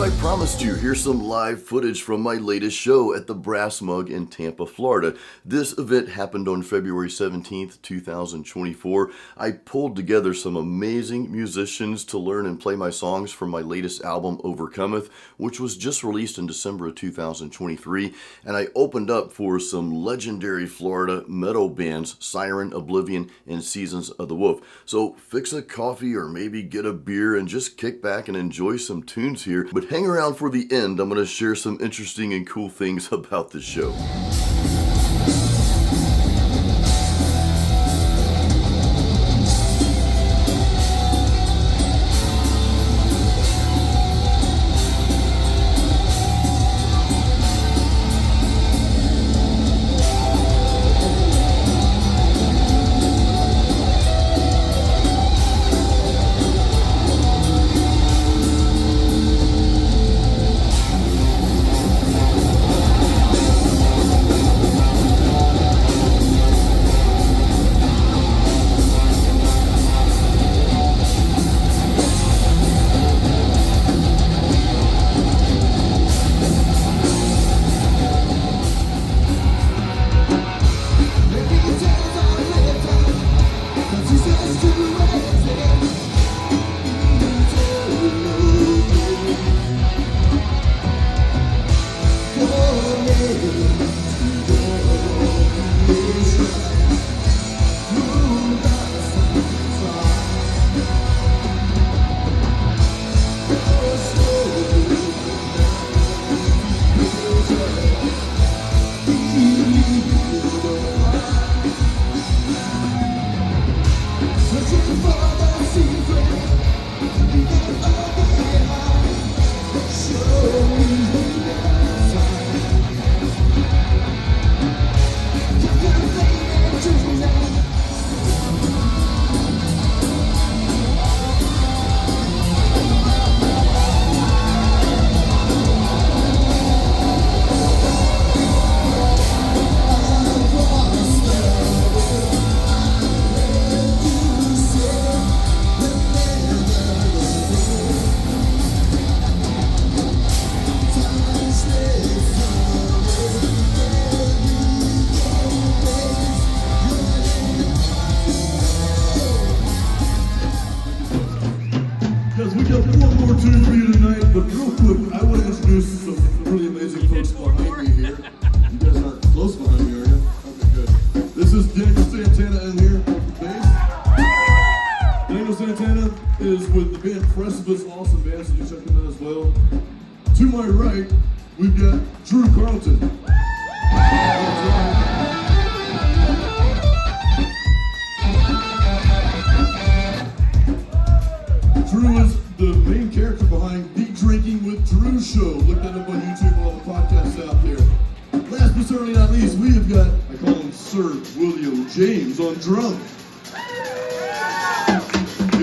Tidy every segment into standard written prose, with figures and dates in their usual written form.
I promised you, here's some live footage from my latest show at the Brass Mug in Tampa, Florida. This event happened on February 17th, 2024. I pulled together some amazing musicians to learn and play my songs from my latest album, Overcometh, which was just released in December of 2023. And I opened up for some legendary Florida metal bands, Siren, Oblivion, and Seasons of the Wolf. So fix a coffee or maybe get a beer and just kick back and enjoy some tunes here. But hang around for the end. I'm going to share some interesting and cool things about this show.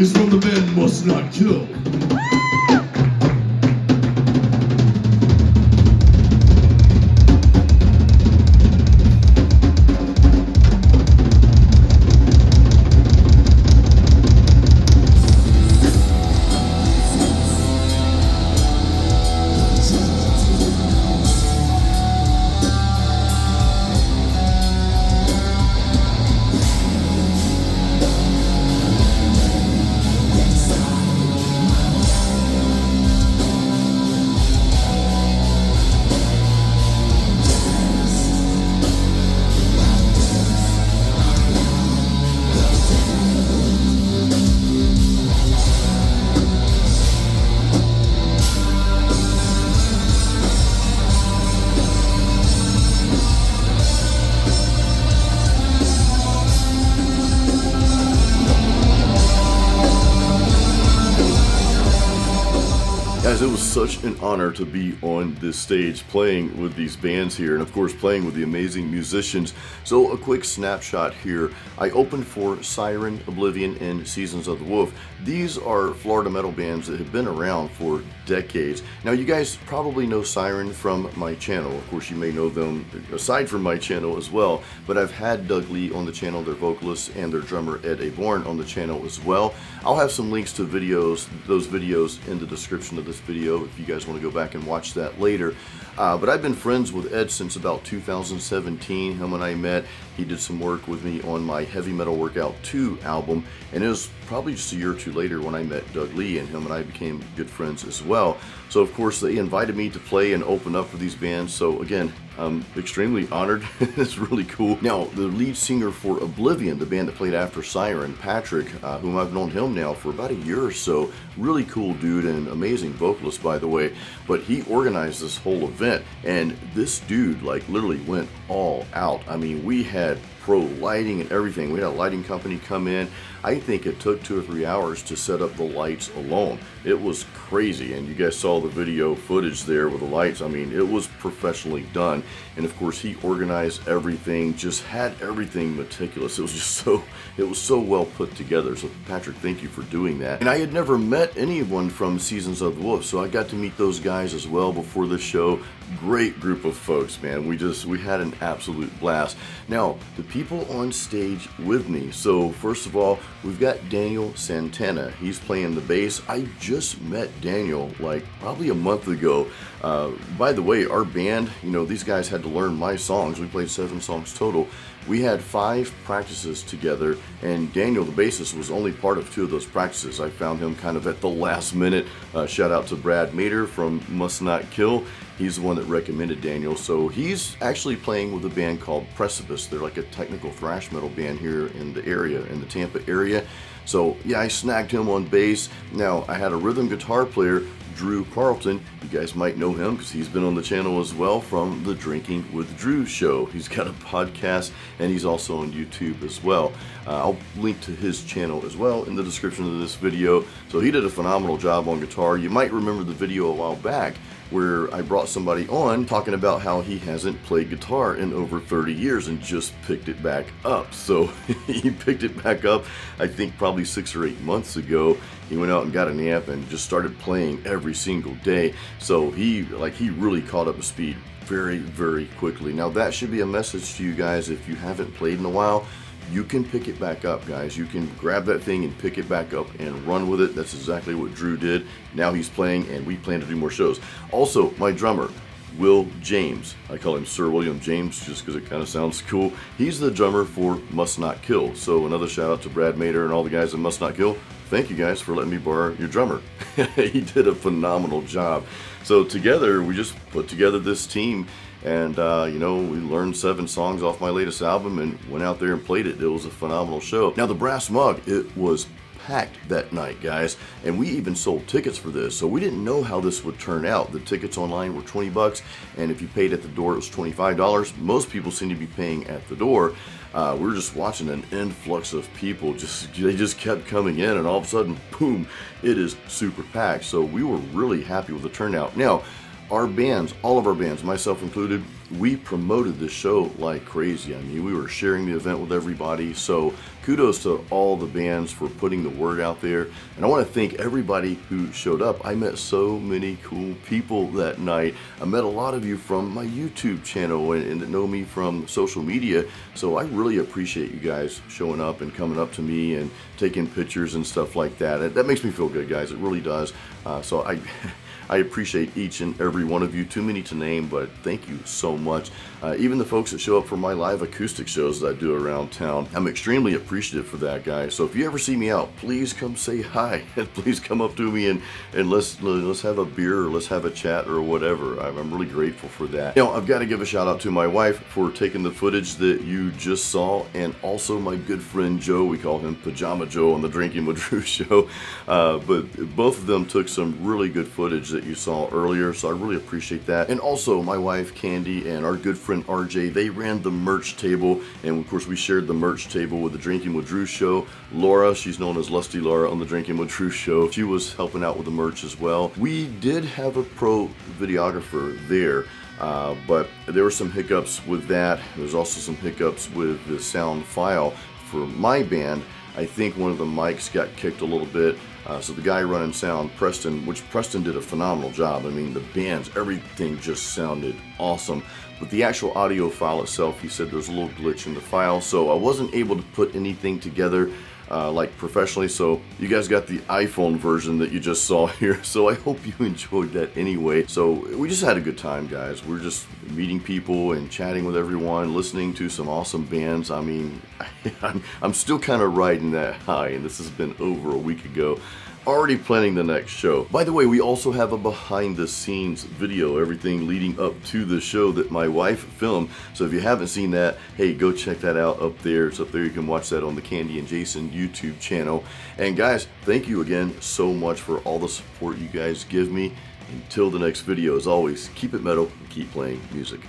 He's from the band Must Not Kill. Guys, it was such an honor to be on this stage playing with these bands here and of course playing with the amazing musicians. So a quick snapshot here. I opened for Siren, Oblivion, and Seasons of the Wolf. These are Florida metal bands that have been around for decades. Now you guys probably know Siren from my channel. Of course you may know them aside from my channel as well, but I've had Doug Lee on the channel, their vocalist, and their drummer Ed Aborn on the channel as well. I'll have some links to those videos in the description of this video video if you guys want to go back and watch that later. But I've been friends with Ed since about 2017. Him and I met. He did some work with me on my Heavy Metal Workout 2 album, and it was probably just a year or two later when I met Doug Lee, and him and I became good friends as well. So of course they invited me to play and open up for these bands, so again, I'm extremely honored. It's really cool. Now, the lead singer for Oblivion, the band that played after Siren, Patrick, whom I've known him now for about a year or so, really cool dude and amazing vocalist, by the way, but he organized this whole event, and this dude like literally went all out. I mean, we had pro lighting and everything. We had a lighting company come in. I think it took 2 or 3 hours to set up the lights alone. It was crazy, and you guys saw the video footage there with the lights. I mean, it was professionally done, and of course he organized everything, just had everything meticulous. It was just so well put together. So Patrick, thank you for doing that. And I had never met anyone from Seasons of the Wolf, so I got to meet those guys as well before the show. Great group of folks, man. We had an absolute blast. Now, the people on stage with me. So first of all, we've got Daniel Santana. He's playing the bass. I just met Daniel like probably a month ago. By the way, our band, you know, these guys had to learn my songs. We played 7 songs total. We had 5 practices together, and Daniel, the bassist, was only part of 2 of those practices. I found him kind of at the last minute. Shout out to Brad Mater from Must Not Kill. He's the one that recommended Daniel. So he's actually playing with a band called Precipice. They're like a technical thrash metal band here in the area, in the Tampa area. So yeah, I snagged him on bass. Now, I had a rhythm guitar player, Drew Carlton. You guys might know him because he's been on the channel as well from the Drinking with Drew show. He's got a podcast, and he's also on YouTube as well. I'll link to his channel as well in the description of this video. So he did a phenomenal job on guitar. You might remember the video a while back where I brought somebody on talking about how he hasn't played guitar in over 30 years and just picked it back up. So he picked it back up, I think probably 6 or 8 months ago. He went out and got an amp and just started playing every single day. So he really caught up to speed very, very quickly. Now that should be a message to you guys. If you haven't played in a while, you can pick it back up, guys. You can grab that thing and pick it back up and run with it. That's exactly what Drew did. Now he's playing, and we plan to do more shows. Also, my drummer, Will James. I call him Sir William James just because it kind of sounds cool. He's the drummer for Must Not Kill. So another shout out to Brad Mater and all the guys at Must Not Kill. Thank you guys for letting me borrow your drummer. He did a phenomenal job. So together, we just put together this team, and you know, we learned 7 songs off my latest album and went out there and played it. It was a phenomenal show. Now the Brass Mug, it was packed that night, guys, and we even sold tickets for this, so we didn't know how this would turn out. The tickets online were 20 bucks, and if you paid at the door, it was $25. Most people seem to be paying at the door. We were just watching an influx of people. They just kept coming in, and all of a sudden, boom, it is super packed. So we were really happy with the turnout. Now, our bands, all of our bands, myself included, we promoted this show like crazy. I mean, we were sharing the event with everybody. So kudos to all the bands for putting the word out there. And I want to thank everybody who showed up. I met so many cool people that night. I met a lot of you from my YouTube channel and that know me from social media. So I really appreciate you guys showing up and coming up to me and taking pictures and stuff like that. That makes me feel good, guys. It really does. So I appreciate each and every one of you. Too many to name, but thank you so much. Even the folks that show up for my live acoustic shows that I do around town, I'm extremely appreciative for that, guys. So if you ever see me out, please come say hi. Please come up to me and let's have a beer or let's have a chat or whatever. I'm really grateful for that. Now, I've got to give a shout out to my wife for taking the footage that you just saw, and also my good friend Joe. We call him Pajama Joe on the Drinking with Drew show. But both of them took some really good footage that you saw earlier, so I really appreciate that. And also my wife Candy and our good friend RJ, they ran the merch table, and of course we shared the merch table with the Drinking with Drew show. Laura, she's known as Lusty Laura on the Drinking with Drew show, she was helping out with the merch as well. We did have a pro videographer there, but there were some hiccups with that. There's also some hiccups with the sound file for my band. I think one of the mics got kicked a little bit. So the guy running sound, Preston, which Preston did a phenomenal job. I mean, the bands, everything just sounded awesome. But the actual audio file itself, he said there's a little glitch in the file, so I wasn't able to put anything together like professionally. So you guys got the iPhone version that you just saw here. So I hope you enjoyed that anyway. So we just had a good time, guys. We're just meeting people and chatting with everyone, listening to some awesome bands. I mean, I'm still kind of riding that high, and this has been over a week ago. Already planning the next show. By the way, we also have a behind the scenes video, everything leading up to the show that my wife filmed. So if you haven't seen that, hey, go check that out up there. It's up there. You can watch that on the Candy and Jason YouTube channel. And guys, thank you again so much for all the support you guys give me. Until the next video, as always, keep it metal and keep playing music.